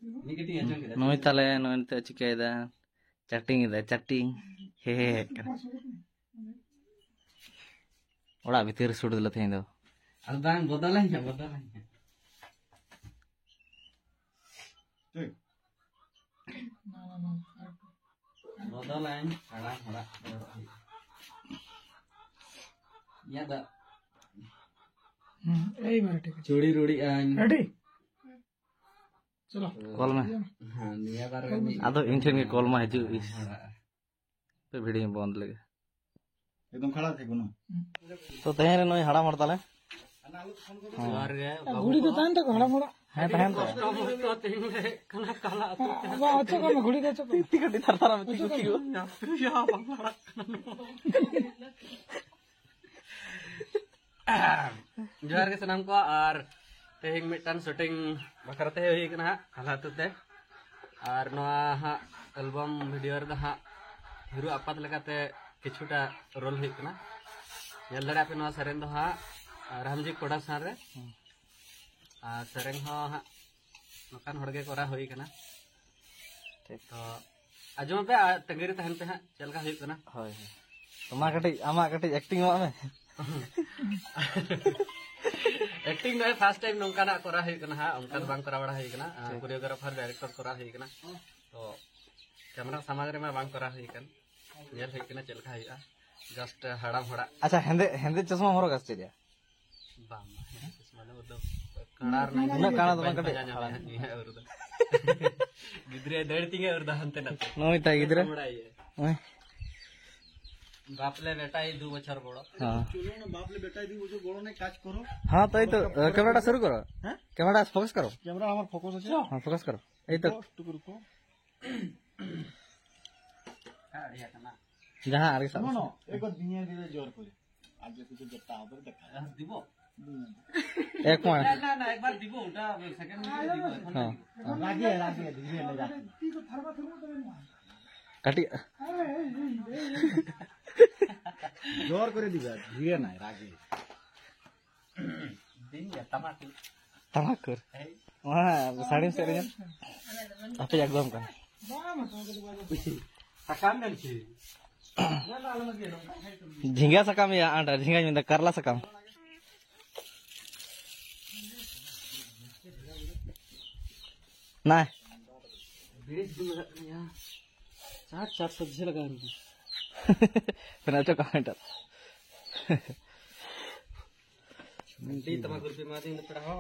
Noi tale noi te chikeda chatting ida chatting he ora bhitir sud dila thein do ad bang bodalain bodalain hada ya da ei mara ठीक है चूड़ी रूड़ी ready चलो call में हां निया बार आदो इंटेन के कॉल में हिजु तो वीडियो बंद लगे एकदम खड़ा थे कोनो तो तहे रे नय हड़ा मरताले और गे गुड़ी तो तान तक हड़ा मोड़ा है तहन तो तेले कला कला अब अच्छा का गुड़ी दे तो ती कटी थरथरा में ती या बांगला जोहार के सनाम को और तेहिंग मिटन शूटिंग बखरते हुई कना खाला तुते और नवा हा एल्बम वीडियो रे हा हिरो आपात लगाते किछुटा रोल हुई कना नेल दड़ा पे नवा सरेन दो हा रामजी प्रोडक्शन रे आ सरेन हो हा नकान हड़गे करा हुई कना ठीक तो आजम पे तंगेरी तहन पे हा चलका हुई कना होय तमा कटी आमा कटी एक्टिंग मा में एक्टिंग ना फर्स्ट टाइम नोंका ना करा है कना उनका बांग करा बड़ा है कना कोरियोग्राफर डायरेक्टर करा है कना तो कैमरा समाज रे में बांग करा है कन नेल है कना चलका है जस्ट हड़ाम हड़ा अच्छा हेंदे हेंदे चश्मा मोरो गस चलिया बाम चश्मा ने मतलब कणार ना काना तो कटे हड़ा है और गिद्रे दड़तिंगे और दहनते न नोई ता गिद्रे ओए बापले बेटा ही 2 बछर बड़ो हां बापले बेटा ही 2 बछर बड़ो ने काज करो हां तो कैमराटा शुरू करो हैं कैमरा फोकस करो कैमरा हमर फोकस আছে हां फोकस करो এই তো रुको हां या ना जहां आगे सब नो एक बार दुनिया दिले जोर करे आज जैसे तो जत्ता ऊपर देखा दिबो एक पॉइंट ना एक बार दिबो ओटा सेकंड में दिबो हां लागे दिबे ले जा ती को थरवा थरवा तो काटी जोर करे दिबा धीरे ना रागे दिन या तमाकुर हां साड़ी से रे आपे एकदम का सकाम नल छी झिंगा सकाम या आंडा झिंगा में करला सकाम ना बीड़ी दिन या चार सब्जी लगा रही फिर अच्छा कमेंट दी तमाकुर पे मारी ने पड़ा हो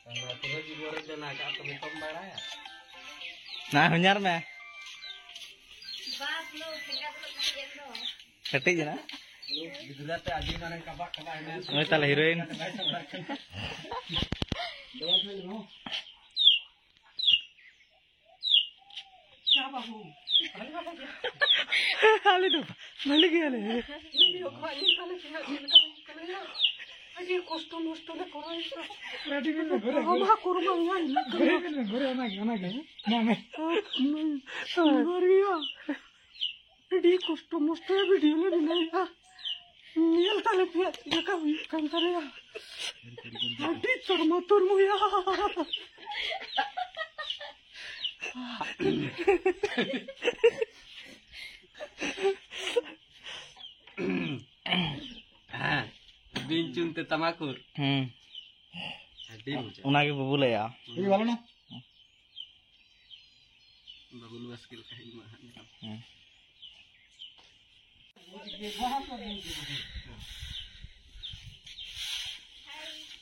हमरा तो जी बोरे देना का तो में कम बढ़ाया ना हजार में बात लो ठेका तो एक लो कटी जना बिदुला पे आजी माने कबा है मैं तले हीरोइन दवा ले लो क्या बाबू हाले तो मालिक याले वीडियो खाली काले अजी कष्ट नष्ट ले कराई रेडी में घरे हम करू ना घरे ना ना गरिया रेडी कष्ट नष्ट वीडियो ले नहीं नियल ताले पे देखा काम करे अडी चरमा तुरमुया दिन चुनते तमाकुर उनाके बबुल या ये वाला ना बबुल मुश्किल कहीं में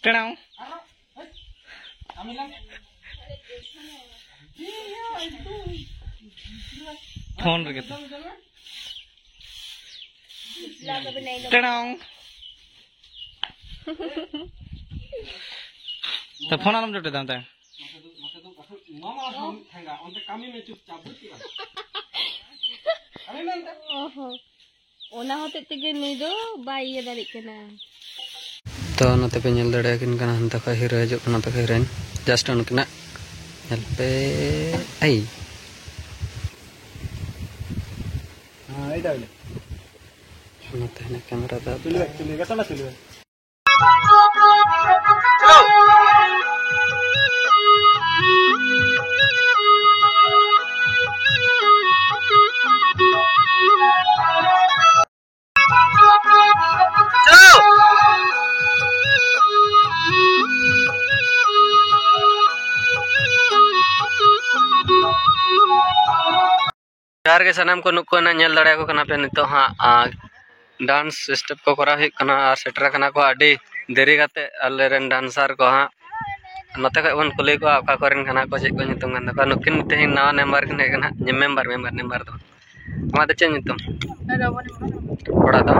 कणाओ फोन रखे तो कणाओ तो फोन आलम जोटे दांता है मामा हम ठेंगा उनते कामी में चुपचाप बुतिया अरे नंदा ओहो ओना होते तेगे नी दो बाई ये दाड़ी केना तो नते पे नेल दड़े किन कना हंता का हीरो जो कना पे हीरोइन जस्ट उनकना नेल पे आई हां आई डाले नते ने कैमरा दा चलिए चलिए कैसा चलिए जोहार के सनाम को नुको ना नेल दड़े को कना पे नितो हाँ डांस स्टेप को करा हुई कना और सेटर कना को अडी देरी काते अले रेन डांसर को हाँ नते खै बन कुली को आका करेन कना को चेक को नितुम गंदा को नुकिन तेहिं नवा नेम्बर कने कना मेम्बर दो मा दे चे नितुम ओड़ा दो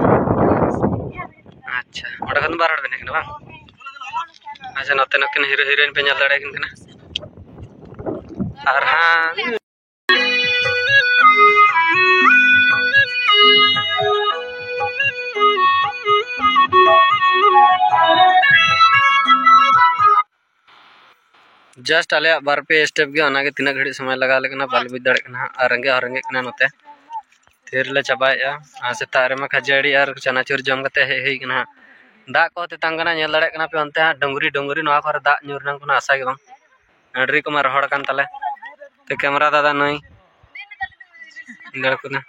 अच्छा ओड़ा खन बार बने कना बा अच्छा नते नुकिन हीरो हीरोइन पे नेल दड़े किन कना और हाँ जस्ट आले बार पे स्टेप गया ना के तीना घड़ी समय लगा लेकिन बाल बुझ दड़े कना और रंगे कना नते फिर ले चबाया आ सेता रे मा खजड़ी और चनाचुर जम कते हे कना दा को ते तांगना नेल दड़े कना पे अंते डोंगरी नवा पर दा न्यूरना कोना आशा के बंग अडरी को मा रहड़ कान तले ते कैमरा दादा नई डर को ना